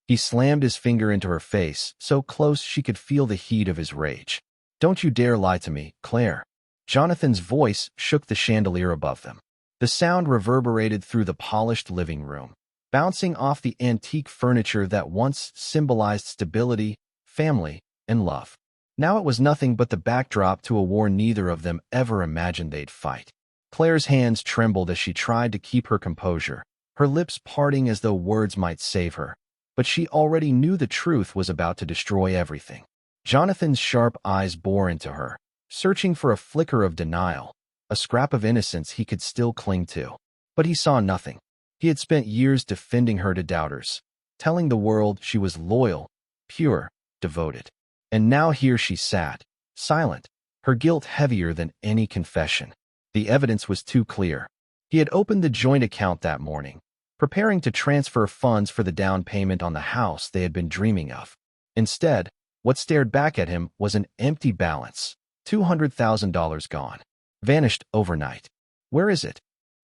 He slammed his finger into her face, so close she could feel the heat of his rage. "Don't you dare lie to me, Claire." Jonathan's voice shook the chandelier above them. The sound reverberated through the polished living room, bouncing off the antique furniture that once symbolized stability, family, and love. Now it was nothing but the backdrop to a war neither of them ever imagined they'd fight. Claire's hands trembled as she tried to keep her composure, her lips parting as though words might save her. But she already knew the truth was about to destroy everything. Jonathan's sharp eyes bore into her, searching for a flicker of denial, a scrap of innocence he could still cling to. But he saw nothing. He had spent years defending her to doubters, telling the world she was loyal, pure, devoted. And now here she sat, silent, her guilt heavier than any confession. The evidence was too clear. He had opened the joint account that morning, preparing to transfer funds for the down payment on the house they had been dreaming of. Instead, what stared back at him was an empty balance, $200,000 gone, vanished overnight. "Where is it?"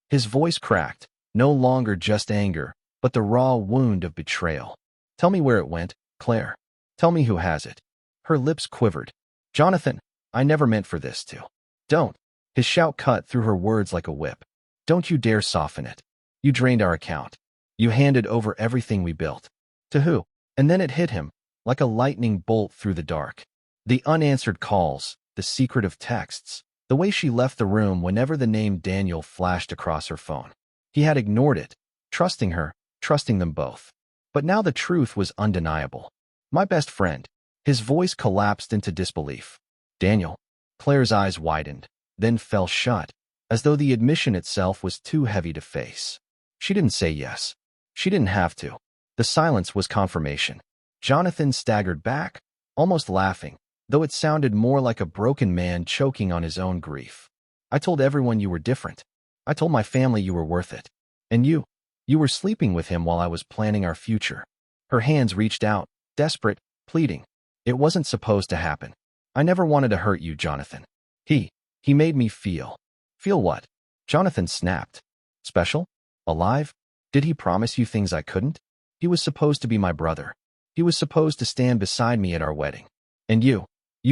His voice cracked, no longer just anger, but the raw wound of betrayal. "Tell me where it went, Claire. Tell me who has it." Her lips quivered. "Jonathan, I never meant for this to." "Don't." His shout cut through her words like a whip. "Don't you dare soften it. You drained our account. You handed over everything we built." "To who?" And then it hit him, like a lightning bolt through the dark. The unanswered calls, the secretive texts, the way she left the room whenever the name Daniel flashed across her phone. He had ignored it, trusting her, trusting them both. But now the truth was undeniable. "My best friend." His voice collapsed into disbelief. "Daniel." Claire's eyes widened, then fell shut, as though the admission itself was too heavy to face. She didn't say yes. She didn't have to. The silence was confirmation. Jonathan staggered back, almost laughing, though it sounded more like a broken man choking on his own grief. "I told everyone you were different. I told my family you were worth it. And you were sleeping with him while I was planning our future." Her hands reached out, desperate, pleading. "It wasn't supposed to happen. I never wanted to hurt you, Jonathan. He made me feel." "Feel what?" Jonathan snapped. "Special? Alive? Did he promise you things I couldn't? He was supposed to be my brother. He was supposed to stand beside me at our wedding. And you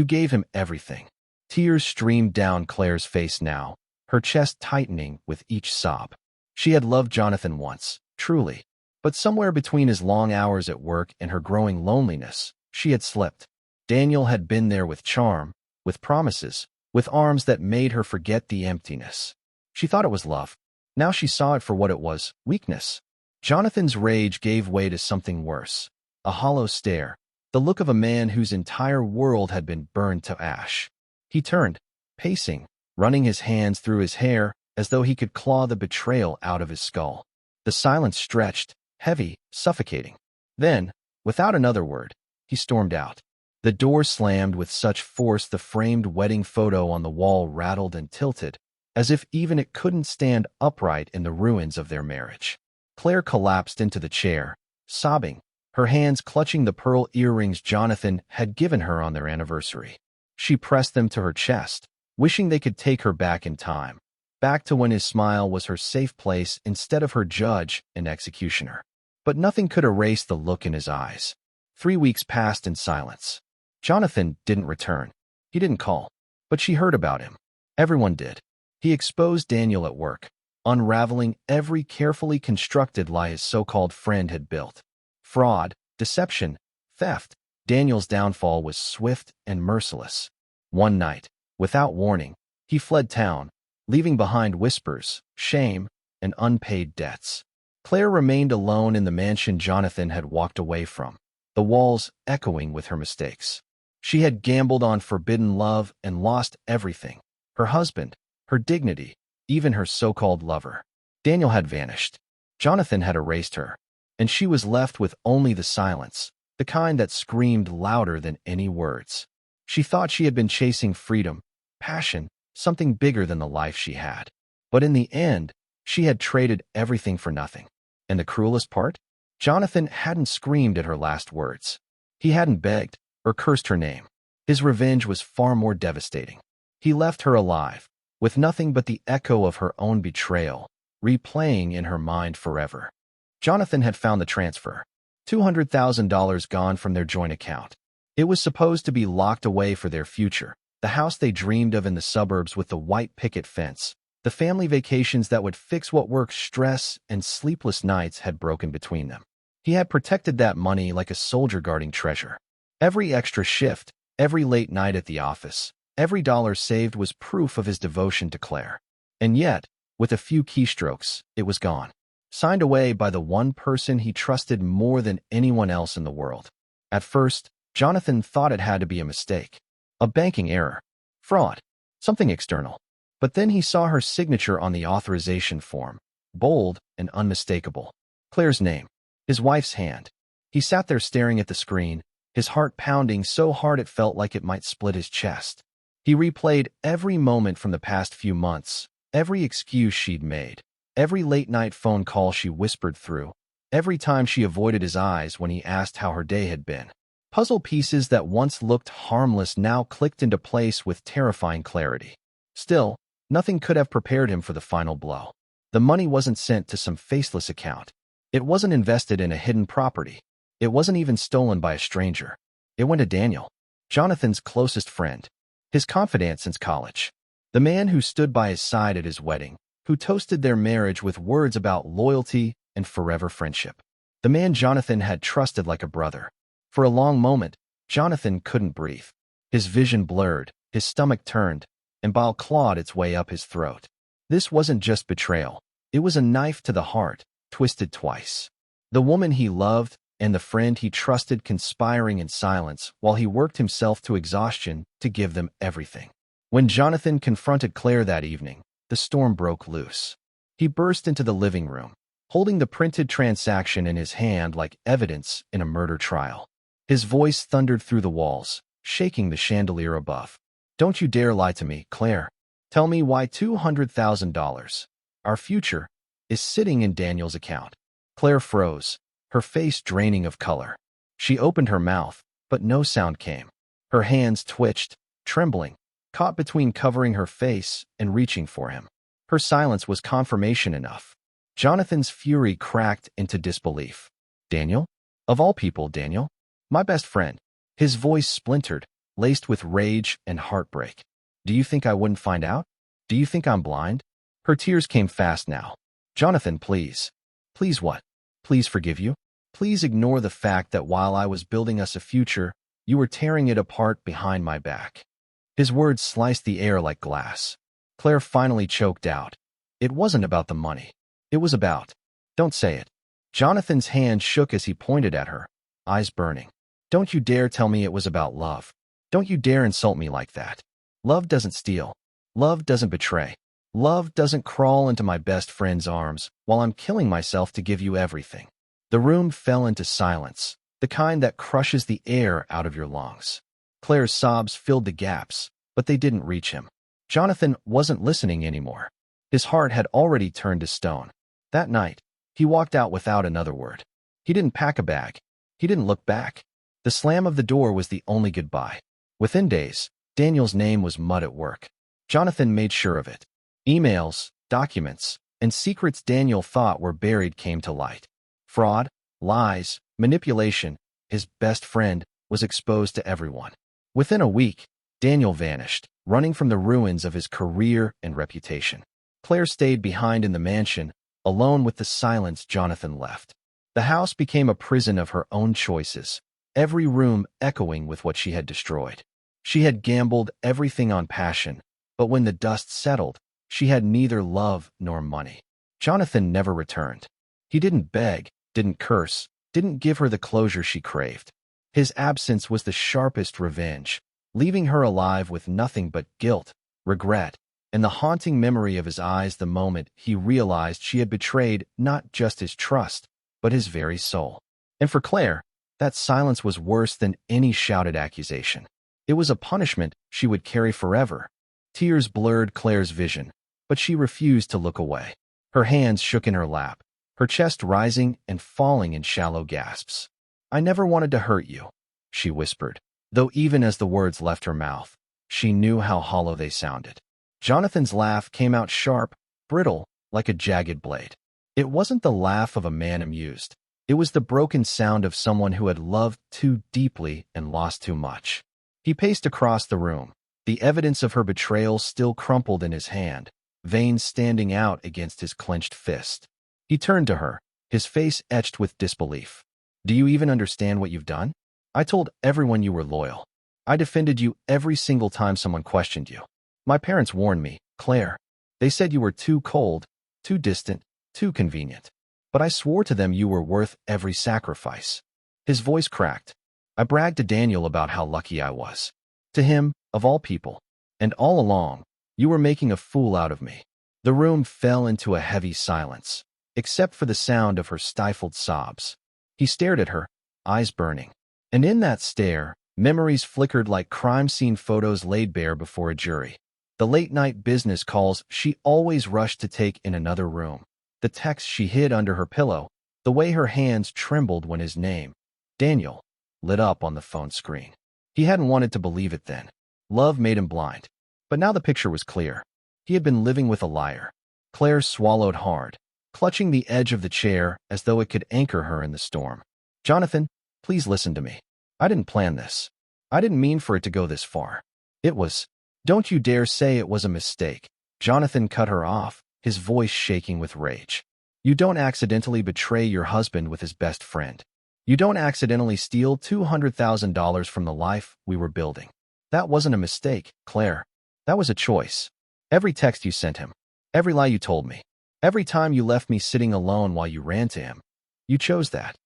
gave him everything." Tears streamed down Claire's face now, her chest tightening with each sob. She had loved Jonathan once, truly. But somewhere between his long hours at work and her growing loneliness, she had slipped. Daniel had been there with charm, with promises, with arms that made her forget the emptiness. She thought it was love. Now she saw it for what it was, weakness. Jonathan's rage gave way to something worse, a hollow stare, the look of a man whose entire world had been burned to ash. He turned, pacing, running his hands through his hair as though he could claw the betrayal out of his skull. The silence stretched, heavy, suffocating. Then, without another word, he stormed out. The door slammed with such force the framed wedding photo on the wall rattled and tilted, as if even it couldn't stand upright in the ruins of their marriage. Claire collapsed into the chair, sobbing, her hands clutching the pearl earrings Jonathan had given her on their anniversary. She pressed them to her chest, wishing they could take her back in time, back to when his smile was her safe place instead of her judge and executioner. But nothing could erase the look in his eyes. 3 weeks passed in silence. Jonathan didn't return. He didn't call. But she heard about him. Everyone did. He exposed Daniel at work, unraveling every carefully constructed lie his so-called friend had built. Fraud, deception, theft. Daniel's downfall was swift and merciless. One night, without warning, he fled town, leaving behind whispers, shame, and unpaid debts. Claire remained alone in the mansion Jonathan had walked away from, the walls echoing with her mistakes. She had gambled on forbidden love and lost everything: her husband, her dignity, even her so-called lover. Daniel had vanished. Jonathan had erased her, and she was left with only the silence, the kind that screamed louder than any words. She thought she had been chasing freedom, passion, something bigger than the life she had. But in the end, she had traded everything for nothing. And the cruelest part? Jonathan hadn't screamed at her last words. He hadn't begged or cursed her name. His revenge was far more devastating. He left her alive, with nothing but the echo of her own betrayal, replaying in her mind forever. Jonathan had found the transfer. $200,000 gone from their joint account. It was supposed to be locked away for their future, the house they dreamed of in the suburbs with the white picket fence, the family vacations that would fix what work stress and sleepless nights had broken between them. He had protected that money like a soldier guarding treasure. Every extra shift, every late night at the office, every dollar saved was proof of his devotion to Claire. And yet, with a few keystrokes, it was gone. Signed away by the one person he trusted more than anyone else in the world. At first, Jonathan thought it had to be a mistake. A banking error. Fraud. Something external. But then he saw her signature on the authorization form. Bold and unmistakable. Claire's name. His wife's hand. He sat there staring at the screen, his heart pounding so hard it felt like it might split his chest. He replayed every moment from the past few months, every excuse she'd made, every late-night phone call she whispered through, every time she avoided his eyes when he asked how her day had been. Puzzle pieces that once looked harmless now clicked into place with terrifying clarity. Still, nothing could have prepared him for the final blow. The money wasn't sent to some faceless account. It wasn't invested in a hidden property. It wasn't even stolen by a stranger. It went to Daniel, Jonathan's closest friend, his confidant since college, the man who stood by his side at his wedding, who toasted their marriage with words about loyalty and forever friendship, the man Jonathan had trusted like a brother. For a long moment, Jonathan couldn't breathe. His vision blurred, his stomach turned, and bile clawed its way up his throat. This wasn't just betrayal. It was a knife to the heart, twisted twice. The woman he loved and the friend he trusted conspiring in silence while he worked himself to exhaustion to give them everything. When Jonathan confronted Claire that evening, the storm broke loose. He burst into the living room, holding the printed transaction in his hand like evidence in a murder trial. His voice thundered through the walls, shaking the chandelier above. "Don't you dare lie to me, Claire. Tell me why $200,000, our future, is sitting in Daniel's account." Claire froze, her face draining of color. She opened her mouth, but no sound came. Her hands twitched, trembling, caught between covering her face and reaching for him. Her silence was confirmation enough. Jonathan's fury cracked into disbelief. "Daniel? Of all people, Daniel? My best friend." His voice splintered, laced with rage and heartbreak. "Do you think I wouldn't find out? Do you think I'm blind?" Her tears came fast now. "Jonathan, please." "Please what? Please forgive you? Please ignore the fact that while I was building us a future, you were tearing it apart behind my back." His words sliced the air like glass. Claire finally choked out. It wasn't about the money. It was about... Don't say it. Jonathan's hand shook as he pointed at her, eyes burning. "Don't you dare tell me it was about love. Don't you dare insult me like that. Love doesn't steal. Love doesn't betray. Love doesn't crawl into my best friend's arms while I'm killing myself to give you everything." The room fell into silence, the kind that crushes the air out of your lungs. Claire's sobs filled the gaps, but they didn't reach him. Jonathan wasn't listening anymore. His heart had already turned to stone. That night, he walked out without another word. He didn't pack a bag. He didn't look back. The slam of the door was the only goodbye. Within days, Daniel's name was mud at work. Jonathan made sure of it. Emails, documents, and secrets Daniel thought were buried came to light. Fraud, lies, manipulation, his best friend, was exposed to everyone. Within a week, Daniel vanished, running from the ruins of his career and reputation. Claire stayed behind in the mansion, alone with the silence Jonathan left. The house became a prison of her own choices, every room echoing with what she had destroyed. She had gambled everything on passion, but when the dust settled, she had neither love nor money. Jonathan never returned. He didn't beg, didn't curse, didn't give her the closure she craved. His absence was the sharpest revenge, leaving her alive with nothing but guilt, regret, and the haunting memory of his eyes the moment he realized she had betrayed not just his trust, but his very soul. And for Claire, that silence was worse than any shouted accusation. It was a punishment she would carry forever. Tears blurred Claire's vision, but she refused to look away. Her hands shook in her lap, her chest rising and falling in shallow gasps. "I never wanted to hurt you," she whispered, though even as the words left her mouth, she knew how hollow they sounded. Jonathan's laugh came out sharp, brittle, like a jagged blade. It wasn't the laugh of a man amused. It was the broken sound of someone who had loved too deeply and lost too much. He paced across the room, the evidence of her betrayal still crumpled in his hand, veins standing out against his clenched fist. He turned to her, his face etched with disbelief. "Do you even understand what you've done? I told everyone you were loyal. I defended you every single time someone questioned you. My parents warned me, Claire. They said you were too cold, too distant, too convenient. But I swore to them you were worth every sacrifice." His voice cracked. "I bragged to Daniel about how lucky I was. To him, of all people. And all along, you were making a fool out of me." The room fell into a heavy silence, except for the sound of her stifled sobs. He stared at her, eyes burning. And in that stare, memories flickered like crime scene photos laid bare before a jury. The late-night business calls she always rushed to take in another room. The texts she hid under her pillow, the way her hands trembled when his name, Daniel, lit up on the phone screen. He hadn't wanted to believe it then. Love made him blind. But now the picture was clear. He had been living with a liar. Claire swallowed hard, clutching the edge of the chair as though it could anchor her in the storm. "Jonathan, please listen to me. I didn't plan this. I didn't mean for it to go this far. It was—" "Don't you dare say it was a mistake." Jonathan cut her off, his voice shaking with rage. "You don't accidentally betray your husband with his best friend. You don't accidentally steal $200,000 from the life we were building. That wasn't a mistake, Claire. That was a choice. Every text you sent him, every lie you told me, every time you left me sitting alone while you ran to him, you chose that."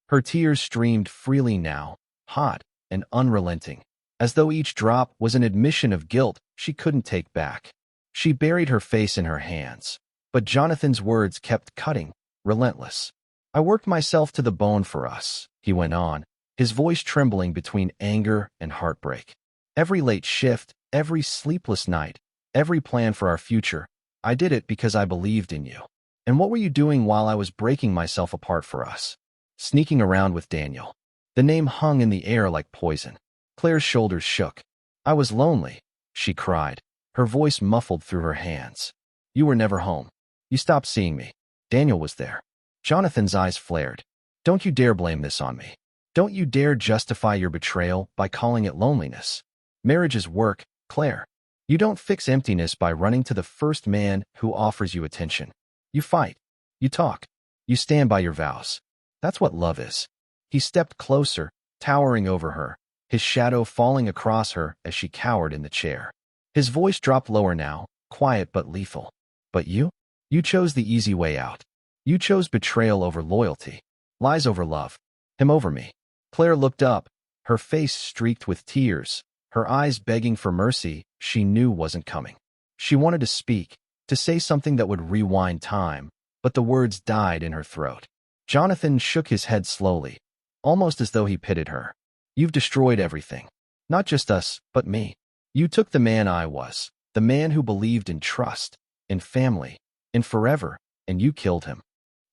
Her tears streamed freely now, hot and unrelenting, as though each drop was an admission of guilt she couldn't take back. She buried her face in her hands, but Jonathan's words kept cutting, relentless. "I worked myself to the bone for us," he went on, his voice trembling between anger and heartbreak. "Every late shift, every sleepless night, every plan for our future, I did it because I believed in you. And what were you doing while I was breaking myself apart for us? Sneaking around with Daniel." The name hung in the air like poison. Claire's shoulders shook. "I was lonely," she cried, her voice muffled through her hands. "You were never home. You stopped seeing me. Daniel was there." Jonathan's eyes flared. "Don't you dare blame this on me. Don't you dare justify your betrayal by calling it loneliness. Marriage is work, Claire. You don't fix emptiness by running to the first man who offers you attention. You fight. You talk. You stand by your vows. That's what love is." He stepped closer, towering over her, his shadow falling across her as she cowered in the chair. His voice dropped lower now, quiet but lethal. "But you? You chose the easy way out. You chose betrayal over loyalty, lies over love, him over me." Claire looked up, her face streaked with tears, her eyes begging for mercy she knew wasn't coming. She wanted to speak, to say something that would rewind time, but the words died in her throat. Jonathan shook his head slowly, almost as though he pitied her. "You've destroyed everything. Not just us, but me. You took the man I was, the man who believed in trust, in family, in forever, and you killed him."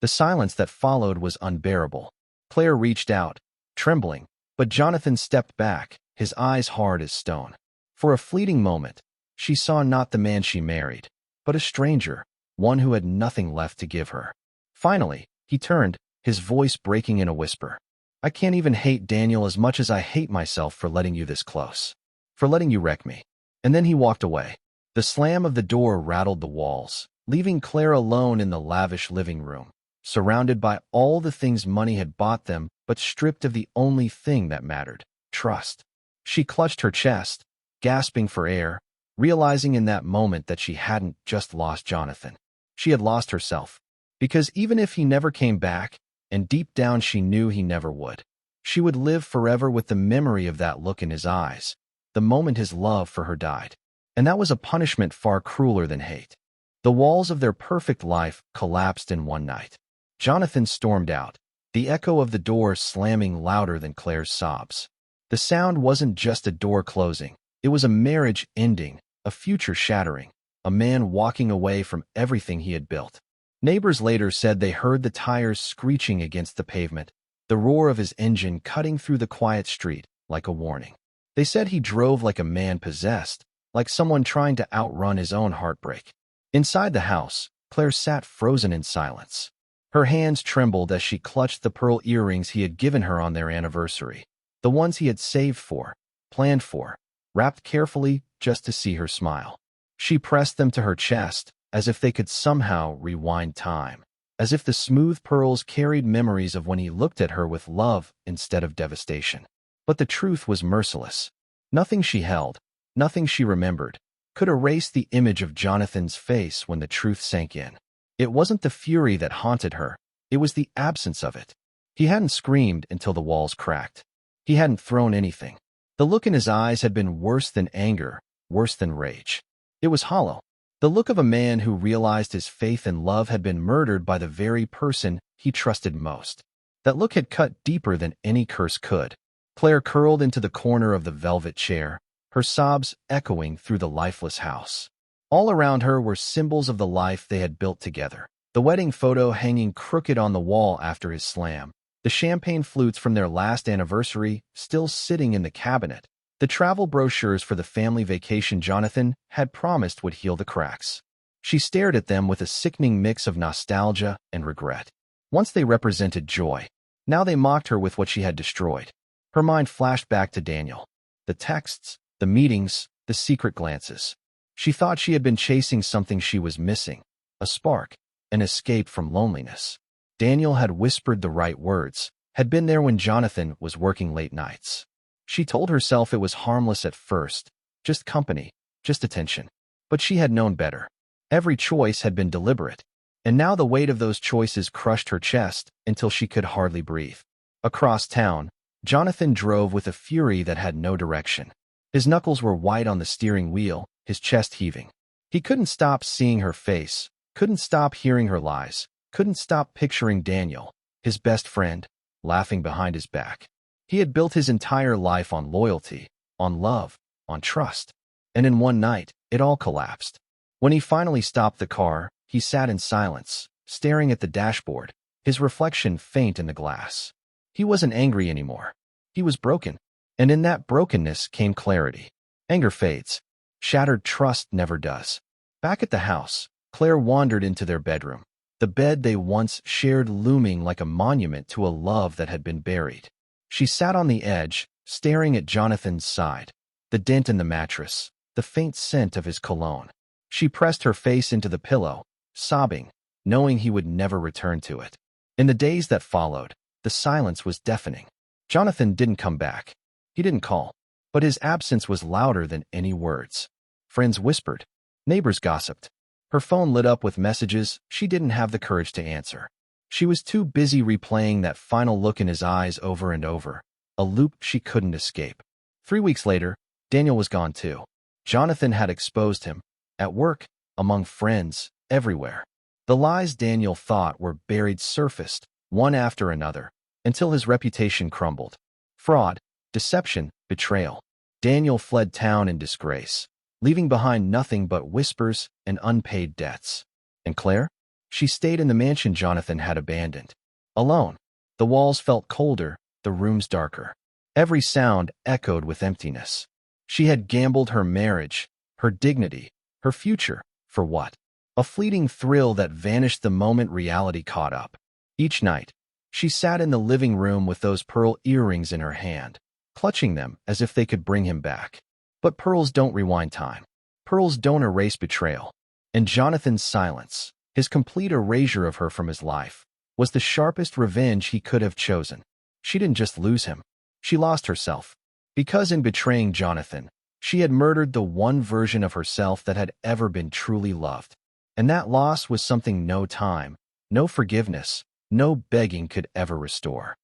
The silence that followed was unbearable. Claire reached out, trembling, but Jonathan stepped back, his eyes hard as stone. For a fleeting moment, she saw not the man she married, but a stranger, one who had nothing left to give her. Finally, he turned, his voice breaking in a whisper. "I can't even hate Daniel as much as I hate myself for letting you this close. For letting you wreck me." And then he walked away. The slam of the door rattled the walls, leaving Claire alone in the lavish living room, surrounded by all the things money had bought them, but stripped of the only thing that mattered, trust. She clutched her chest, gasping for air, realizing in that moment that she hadn't just lost Jonathan. She had lost herself. Because even if he never came back, and deep down she knew he never would, she would live forever with the memory of that look in his eyes, the moment his love for her died. And that was a punishment far crueler than hate. The walls of their perfect life collapsed in one night. Jonathan stormed out, the echo of the door slamming louder than Claire's sobs. The sound wasn't just a door closing. It was a marriage ending, a future shattering, a man walking away from everything he had built. Neighbors later said they heard the tires screeching against the pavement, the roar of his engine cutting through the quiet street like a warning. They said he drove like a man possessed, like someone trying to outrun his own heartbreak. Inside the house, Claire sat frozen in silence. Her hands trembled as she clutched the pearl earrings he had given her on their anniversary, the ones he had saved for, planned for, wrapped carefully just to see her smile. She pressed them to her chest, as if they could somehow rewind time, as if the smooth pearls carried memories of when he looked at her with love instead of devastation. But the truth was merciless. Nothing she held, nothing she remembered, could erase the image of Jonathan's face when the truth sank in. It wasn't the fury that haunted her, it was the absence of it. He hadn't screamed until the walls cracked. He hadn't thrown anything. The look in his eyes had been worse than anger, worse than rage. It was hollow. The look of a man who realized his faith and love had been murdered by the very person he trusted most. That look had cut deeper than any curse could. Claire curled into the corner of the velvet chair, her sobs echoing through the lifeless house. All around her were symbols of the life they had built together. The wedding photo hanging crooked on the wall after his slam. The champagne flutes from their last anniversary still sitting in the cabinet. The travel brochures for the family vacation Jonathan had promised would heal the cracks. She stared at them with a sickening mix of nostalgia and regret. Once they represented joy. Now they mocked her with what she had destroyed. Her mind flashed back to Daniel. The texts, the meetings, the secret glances. She thought she had been chasing something she was missing. A spark, an escape from loneliness. Daniel had whispered the right words, had been there when Jonathan was working late nights. She told herself it was harmless at first, just company, just attention. But she had known better. Every choice had been deliberate, and now the weight of those choices crushed her chest until she could hardly breathe. Across town, Jonathan drove with a fury that had no direction. His knuckles were white on the steering wheel, his chest heaving. He couldn't stop seeing her face, couldn't stop hearing her lies, couldn't stop picturing Daniel, his best friend, laughing behind his back. He had built his entire life on loyalty, on love, on trust. And in one night, it all collapsed. When he finally stopped the car, he sat in silence, staring at the dashboard, his reflection faint in the glass. He wasn't angry anymore. He was broken. And in that brokenness came clarity. Anger fades. Shattered trust never does. Back at the house, Claire wandered into their bedroom. The bed they once shared looming like a monument to a love that had been buried. She sat on the edge, staring at Jonathan's side, the dent in the mattress, the faint scent of his cologne. She pressed her face into the pillow, sobbing, knowing he would never return to it. In the days that followed, the silence was deafening. Jonathan didn't come back. He didn't call, but his absence was louder than any words. Friends whispered. Neighbors gossiped. Her phone lit up with messages she didn't have the courage to answer. She was too busy replaying that final look in his eyes over and over, a loop she couldn't escape. 3 weeks later, Daniel was gone too. Jonathan had exposed him, at work, among friends, everywhere. The lies Daniel thought were buried surfaced, one after another, until his reputation crumbled. Fraud, deception, betrayal. Daniel fled town in disgrace, leaving behind nothing but whispers and unpaid debts. And Claire? She stayed in the mansion Jonathan had abandoned. Alone. The walls felt colder, the rooms darker. Every sound echoed with emptiness. She had gambled her marriage, her dignity, her future, for what? A fleeting thrill that vanished the moment reality caught up. Each night, she sat in the living room with those pearl earrings in her hand, clutching them as if they could bring him back. But pearls don't rewind time. Pearls don't erase betrayal. And Jonathan's silence, his complete erasure of her from his life, was the sharpest revenge he could have chosen. She didn't just lose him. She lost herself. Because in betraying Jonathan, she had murdered the one version of herself that had ever been truly loved. And that loss was something no time, no forgiveness, no begging could ever restore.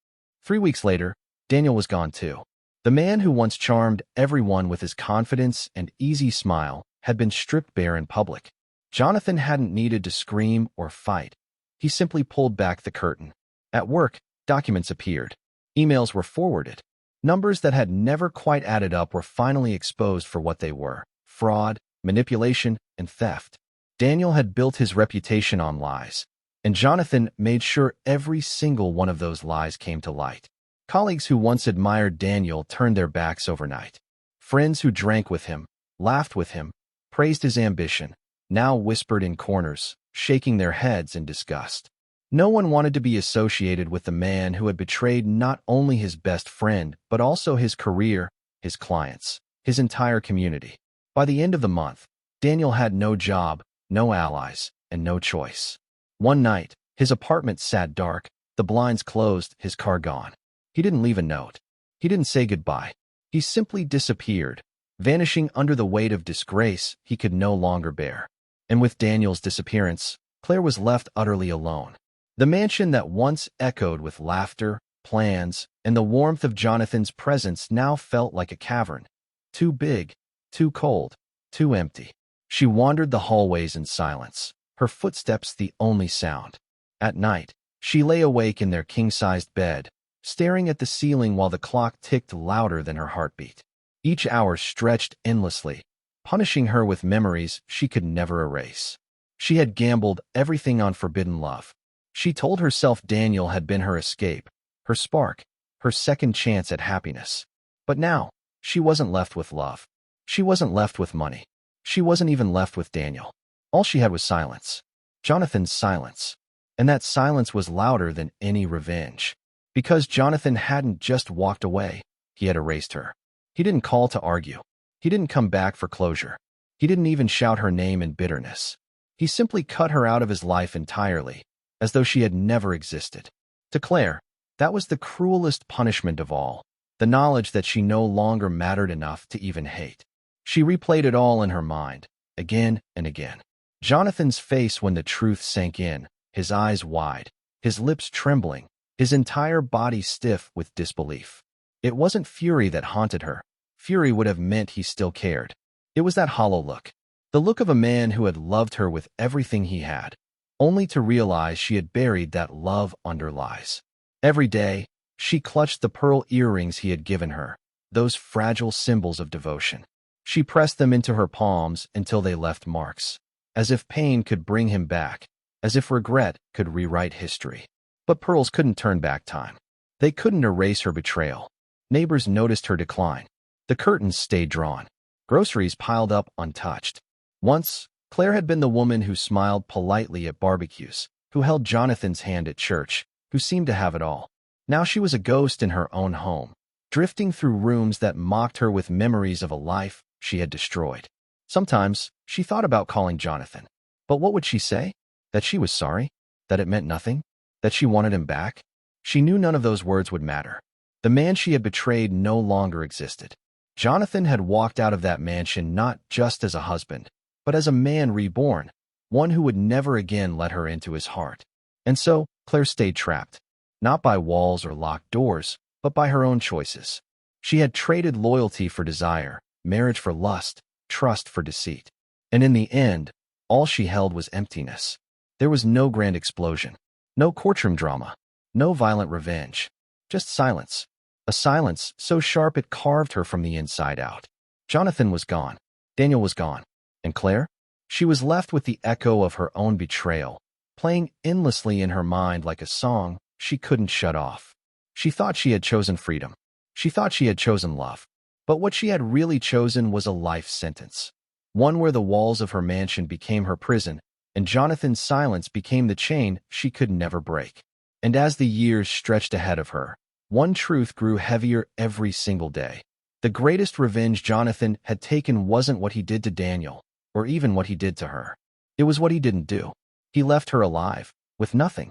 3 weeks later, Daniel was gone too. The man who once charmed everyone with his confidence and easy smile had been stripped bare in public. Jonathan hadn't needed to scream or fight. He simply pulled back the curtain. At work, documents appeared. Emails were forwarded. Numbers that had never quite added up were finally exposed for what they were: fraud, manipulation, and theft. Daniel had built his reputation on lies, and Jonathan made sure every single one of those lies came to light. Colleagues who once admired Daniel turned their backs overnight. Friends who drank with him, laughed with him, praised his ambition, now whispered in corners, shaking their heads in disgust. No one wanted to be associated with the man who had betrayed not only his best friend, but also his career, his clients, his entire community. By the end of the month, Daniel had no job, no allies, and no choice. One night, his apartment sat dark, the blinds closed, his car gone. He didn't leave a note. He didn't say goodbye. He simply disappeared, vanishing under the weight of disgrace he could no longer bear. And with Daniel's disappearance, Claire was left utterly alone. The mansion that once echoed with laughter, plans, and the warmth of Jonathan's presence now felt like a cavern. Too big, too cold, too empty. She wandered the hallways in silence, her footsteps the only sound. At night, she lay awake in their king-sized bed, staring at the ceiling while the clock ticked louder than her heartbeat. Each hour stretched endlessly, punishing her with memories she could never erase. She had gambled everything on forbidden love. She told herself Daniel had been her escape, her spark, her second chance at happiness. But now, she wasn't left with love. She wasn't left with money. She wasn't even left with Daniel. All she had was silence. Jonathan's silence. And that silence was louder than any revenge. Because Jonathan hadn't just walked away, he had erased her. He didn't call to argue. He didn't come back for closure. He didn't even shout her name in bitterness. He simply cut her out of his life entirely, as though she had never existed. To Claire, that was the cruelest punishment of all, the knowledge that she no longer mattered enough to even hate. She replayed it all in her mind, again and again. Jonathan's face when the truth sank in, his eyes wide, his lips trembling, his entire body stiff with disbelief. It wasn't fury that haunted her. Fury would have meant he still cared. It was that hollow look. The look of a man who had loved her with everything he had, only to realize she had buried that love under lies. Every day, she clutched the pearl earrings he had given her, those fragile symbols of devotion. She pressed them into her palms until they left marks, as if pain could bring him back, as if regret could rewrite history. But pearls couldn't turn back time. They couldn't erase her betrayal. Neighbors noticed her decline. The curtains stayed drawn. Groceries piled up untouched. Once, Claire had been the woman who smiled politely at barbecues, who held Jonathan's hand at church, who seemed to have it all. Now she was a ghost in her own home, drifting through rooms that mocked her with memories of a life she had destroyed. Sometimes, she thought about calling Jonathan. But what would she say? That she was sorry? That it meant nothing? That she wanted him back? She knew none of those words would matter. The man she had betrayed no longer existed. Jonathan had walked out of that mansion not just as a husband, but as a man reborn, one who would never again let her into his heart. And so, Claire stayed trapped, not by walls or locked doors, but by her own choices. She had traded loyalty for desire, marriage for lust, trust for deceit. And in the end, all she held was emptiness. There was no grand explosion, no courtroom drama, no violent revenge, just silence. A silence so sharp it carved her from the inside out. Jonathan was gone. Daniel was gone. And Claire? She was left with the echo of her own betrayal, playing endlessly in her mind like a song she couldn't shut off. She thought she had chosen freedom. She thought she had chosen love. But what she had really chosen was a life sentence. One where the walls of her mansion became her prison, and Jonathan's silence became the chain she could never break. And as the years stretched ahead of her, one truth grew heavier every single day. The greatest revenge Jonathan had taken wasn't what he did to Daniel, or even what he did to her. It was what he didn't do. He left her alive, with nothing.